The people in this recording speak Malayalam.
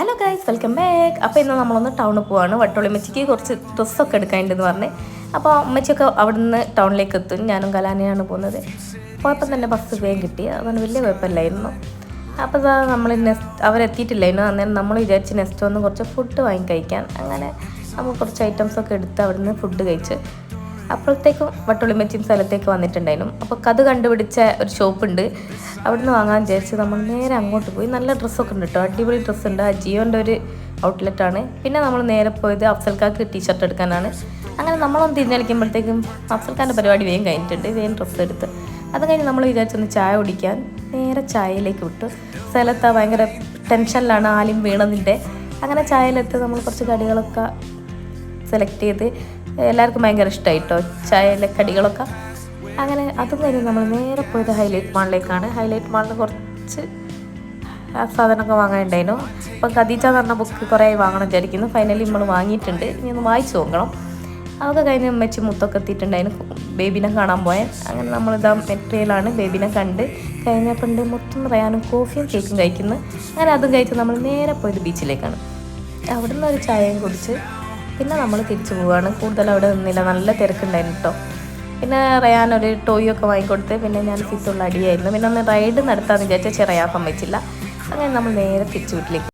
Hello guys, welcome back. അപ്പോൾ ഇന്ന് നമ്മളൊന്ന് ടൗണിൽ പോവാണ്. വട്ടോളിയമ്മച്ചിക്ക് കുറച്ച് ഡ്രസ്സൊക്കെ എടുക്കാനുണ്ടെന്ന് പറഞ്ഞ്. അപ്പോൾ അമ്മച്ചിയൊക്കെ അവിടെ നിന്ന് ടൗണിലേക്ക് എത്തും. ഞാനും കലാനയാണ് പോകുന്നത്. പോയപ്പം തന്നെ ബസ് വേഗം കിട്ടി, അതുകൊണ്ട് വലിയ കുഴപ്പമില്ലായിരുന്നു. അപ്പോൾ ഇതാ നമ്മൾ അവരെത്തിയിട്ടില്ലായിരുന്നു. അന്നേരം നമ്മൾ വിചാരിച്ച് നെക്സ്റ്റ് വന്ന് കുറച്ച് ഫുഡ് വാങ്ങി കഴിക്കാൻ. അങ്ങനെ നമ്മൾ കുറച്ച് ഐറ്റംസൊക്കെ എടുത്ത് അവിടെ നിന്ന് ഫുഡ് കഴിച്ച് അപ്പോഴത്തേക്കും വട്ടോളിയമ്മച്ചിയും സ്ഥലത്തേക്ക് വന്നിട്ടുണ്ടായിരുന്നു. അപ്പോൾ അത് കണ്ടുപിടിച്ച ഒരു ഷോപ്പുണ്ട്, അവിടെ നിന്ന് വാങ്ങാൻ വിചാരിച്ച് നമ്മൾ നേരെ അങ്ങോട്ട് പോയി. നല്ല ഡ്രസ്സൊക്കെ ഉണ്ട് കേട്ടോ, അടിപൊളി ഡ്രസ്സുണ്ട്. ജിയോൻ്റെ ഒരു ഔട്ട്ലെറ്റാണ്. പിന്നെ നമ്മൾ നേരെ പോയത് അഫ്സൽക്കാർക്ക് ടീഷർട്ട് എടുക്കാനാണ്. അങ്ങനെ നമ്മളൊന്ന് തിരിഞ്ഞടിക്കുമ്പോഴത്തേക്കും അഫ്സൽഖാൻ്റെ പരിപാടി വേഗം കഴിഞ്ഞിട്ടുണ്ട്. വേഗം ഡ്രസ്സ് എടുത്ത് അത് കഴിഞ്ഞ് നമ്മൾ വിചാരിച്ചൊന്ന് ചായ കുടിക്കാൻ നേരെ ചായയിലേക്ക് വിട്ടു. സ്ഥലത്ത് ഭയങ്കര ടെൻഷനിലാണ്, ആലും വീണതിൻ്റെ. അങ്ങനെ ചായയിലെത്ത് നമ്മൾ കുറച്ച് കടികളൊക്കെ സെലക്ട് ചെയ്ത് എല്ലാവർക്കും ഭയങ്കര ഇഷ്ടമായി കേട്ടോ ചായയിലെ കടികളൊക്കെ. അങ്ങനെ അതും കഴിഞ്ഞ് നമ്മൾ നേരെ പോയത് ഹൈലൈറ്റ് മാളിലേക്കാണ്. ഹൈലൈറ്റ് മാളിൽ കുറച്ച് സാധനമൊക്കെ വാങ്ങാനുണ്ടായിരുന്നു. അപ്പം ഖദീജ എന്ന് പറഞ്ഞ ബുക്ക് കുറേ വാങ്ങണം വിചാരിക്കുന്നു. ഫൈനലി നമ്മൾ വാങ്ങിയിട്ടുണ്ട്. ഇനി ഒന്ന് വായിച്ചു നോക്കണം. അതൊക്കെ കഴിഞ്ഞ് അമ്മച്ചി മുത്തൊക്കെ എത്തിയിട്ടുണ്ടായിരുന്നു. ബേബിനെ കാണാൻ പോയാൽ അങ്ങനെ നമ്മളിതാ മെട്രിയലാണ് ബേബിനെ കണ്ട് കഴിഞ്ഞപ്പോണ്ട് മൊത്തം പറയാനും കോഫിയും കേക്കും കഴിക്കുന്നു. അങ്ങനെ അതും കഴിച്ച് നമ്മൾ നേരെ പോയത് ബീച്ചിലേക്കാണ്. അവിടെ നിന്ന് ഒരു ചായയും കുടിച്ച് പിന്നെ നമ്മൾ തിരിച്ചു പോവുകയാണ്. കൂടുതൽ അവിടെ നിന്നില്ല, നല്ല തിരക്കുണ്ടായിരുന്നു കേട്ടോ. പിന്നെ റയാനൊരു ടോയൊക്കെ വാങ്ങിക്കൊടുത്ത് പിന്നെ ഞാൻ ഫിത്തുള്ള അടിയായിരുന്നു. പിന്നെ ഒന്ന് റൈഡ് നടത്താമെന്ന് വിചാരിച്ചാൽ റയാൻ സമ്മതിച്ചില്ല. അങ്ങനെ നമ്മൾ നേരെ തിരിച്ചു വീട്ടിലേക്ക്